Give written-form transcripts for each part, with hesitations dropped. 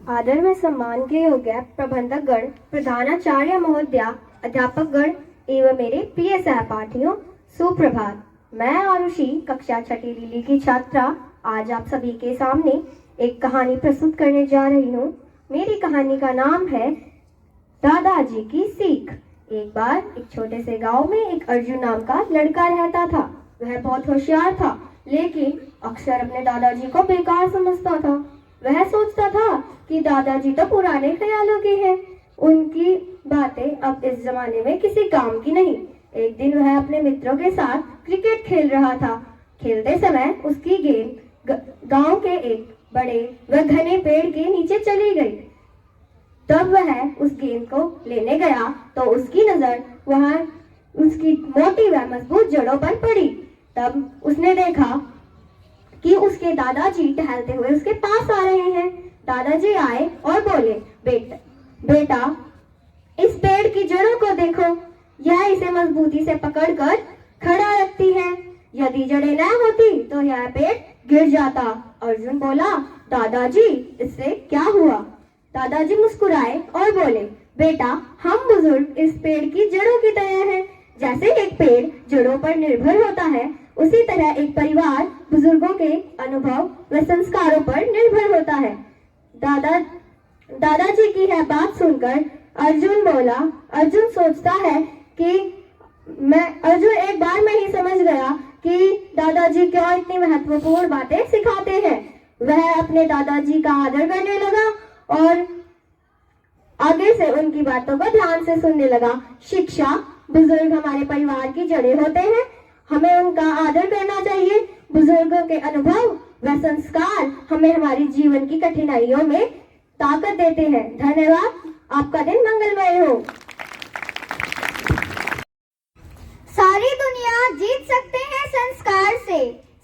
आदर में सम्मान के योग्य प्रबंधक गण, प्रधानाचार्य महोदया, अध्यापक गण एवं मेरे प्रिय सहपाठियों, सुप्रभात। मैं आरुषि, कक्षा छठी लीली की छात्रा, आज आप सभी के सामने एक कहानी प्रस्तुत करने जा रही हूँ। मेरी कहानी का नाम है दादाजी की सीख। एक बार एक छोटे से गांव में एक अर्जुन नाम का लड़का रहता था। वह बहुत होशियार था, लेकिन अक्सर अपने दादाजी को बेकार समझता था। वह सोचता था कि दादाजी तो पुराने ख्यालों के हैं, उनकी बातें अब इस जमाने में किसी काम की नहीं। एक दिन वह अपने मित्रों के साथ क्रिकेट खेल रहा था। खेलते समय उसकी गेंद गांव के एक बड़े व घने पेड़ के नीचे चली गई। तब वह उस गेंद को लेने गया तो उसकी नजर वहां उसकी मोटी व मजबूत जड़ों पर पड़ी। तब उसने देखा कि उसके दादाजी टहलते हुए उसके पास आ रहे हैं। दादाजी आए और बोले, बेटा इस पेड़ की जड़ों को देखो, यह इसे मजबूती से पकड़कर खड़ा रखती है। यदि जड़ें न होती तो यह पेड़ गिर जाता। अर्जुन बोला, दादाजी इससे क्या हुआ? दादाजी मुस्कुराए और बोले, बेटा हम बुजुर्ग इस पेड़ की जड़ों की तरह हैं। जैसे एक पेड़ जड़ों पर निर्भर होता है, उसी तरह एक परिवार बुजुर्गों के अनुभव व संस्कारों पर निर्भर होता है। दादाजी की यह बात सुनकर अर्जुन सोचता है कि अर्जुन एक बार में ही समझ गया कि दादाजी क्यों इतनी महत्वपूर्ण बातें सिखाते हैं। वह अपने दादाजी का आदर करने लगा और आगे से उनकी बातों को ध्यान से सुनने लगा। शिक्षा, बुजुर्ग हमारे परिवार की जड़ें होते हैं, हमें उनका आदर करना चाहिए। बुजुर्गों के अनुभव व संस्कार हमें हमारी जीवन की कठिनाइयों में ताकत देते हैं। धन्यवाद। आपका दिन मंगलमय हो। सारी दुनिया जीत सकते हैं संस्कार से,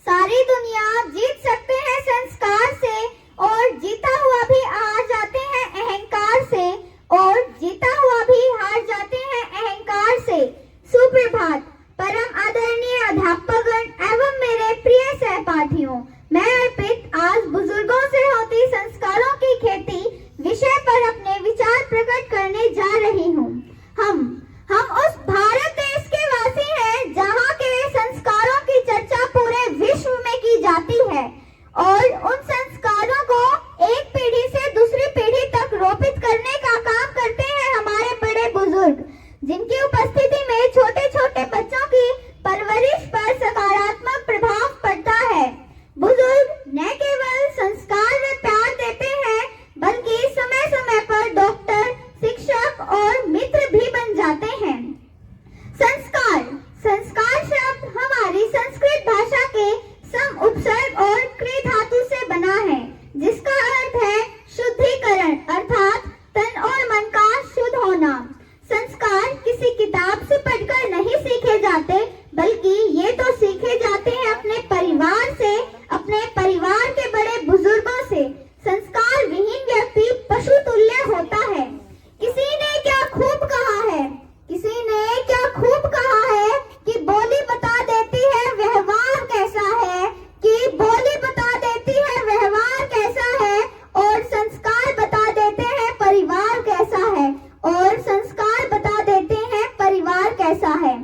सारी दुनिया जीत सकते हैं संस्कार से, और जीता हुआ भी हार जाते हैं अहंकार से, और जीता हुआ भी हार जाते हैं अहंकार से। सुप्रभात। परम आदरणीय अध्यापकगण एवं मेरे प्रिय सहपाठियों, मैं अर्पित आज बुजुर्गों से होती संस्कारों की खेती विषय पर अपने विचार प्रकट करने जा रही हूँ। हम उस भारत देश के वासी हैं जहाँ के संस्कारों की चर्चा पूरे विश्व में की जाती है, और उन संस्कारों को एक पीढ़ी से दूसरी पीढ़ी तक रोपित करने का काम करते हैं हमारे बड़े बुजुर्ग, जिनकी उपस्थिति में छोटे छोटे बच्चों की परवरिश पर सकारात्मक प्रभाव पड़ता है। बुजुर्ग न केवल संस्कार व प्यार देते हैं, बल्कि समय समय पर डॉक्टर, शिक्षक और मित्र भी बन जाते हैं। संस्कार शब्द हमारी संस्कृत भाषा के सम उपसर्ग और क्रिया धातु से बना है, जिसका अर्थ है शुद्धिकरण, अर्थात तन और मन का शुद्ध होना। संस्कार किसी किताब से पढ़कर नहीं सीखे जाते, बल्कि ये तो सीखे जाते हैं अपने परिवार से, अपने परिवार के बड़े बुजुर्गों से। संस्कार विहीन व्यक्ति पशु तुल्य होता है। किसी ने क्या खूब कहा है कि बोली बता देती है व्यवहार कैसा है, कि बोली बता देती है व्यवहार कैसा है, और संस्कार बता देते हैं परिवार कैसा है, और संस्कार बता देते हैं परिवार कैसा है।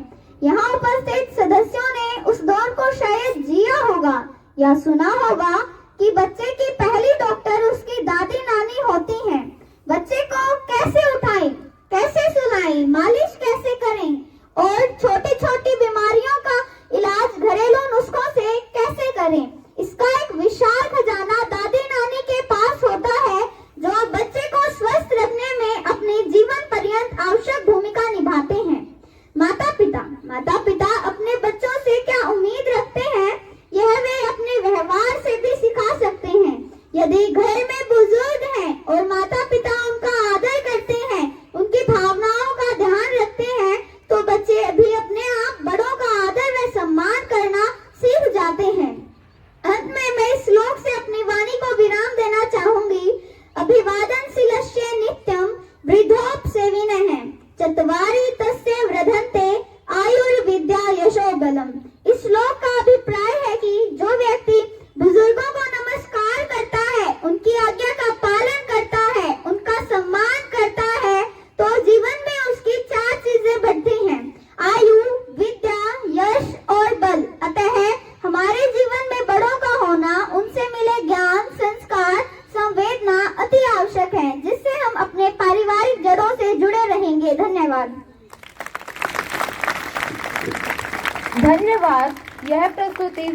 यहाँ उपस्थित सदस्यों ने उस दौर को शायद जिया होगा या सुना होगा कि बच्चे की पहली डॉक्टर उसकी दादी नानी होती हैं। बच्चे को कैसे उठाएं, कैसे सुलाएं, मालिश कैसे करें, और छोटी छोटी बीमारियों का इलाज घरेलू नुस्खों से कैसे करें, इसका एक विशाल खजाना दादी नानी के पास होता है, जो बच्चे को स्वस्थ रखने में अपनी जीवन पर्यंत आवश्यक भूमिका निभाते हैं। माता पिता अपने बच्चों से क्या उम्मीद रखते हैं, यह वे अपने व्यवहार से भी सिखा सकते हैं। यदि घर में बुजुर्ग हैं और माता पिता उनका आदर करते हैं, उनकी भावनाओं का ध्यान रखते हैं, तो बच्चे भी अपने आप बड़ों का आदर व सम्मान करना सीख जाते हैं। अंत में मैं इस श्लोक से अपनी वाणी को विराम देना चाहूंगी। अभिवादन शिलस्य नित्यम वृद्धोपसेविनः चत्वारि तस्य वर्धन्ते आयुर्विद्या यशो बलम। इस श्लोक का अभिप्राय है कि जो व्यक्ति बुजुर्गों को नमस्कार करता है, उनकी आज्ञा का पालन करता है, धन्यवाद। यह प्रस्तुति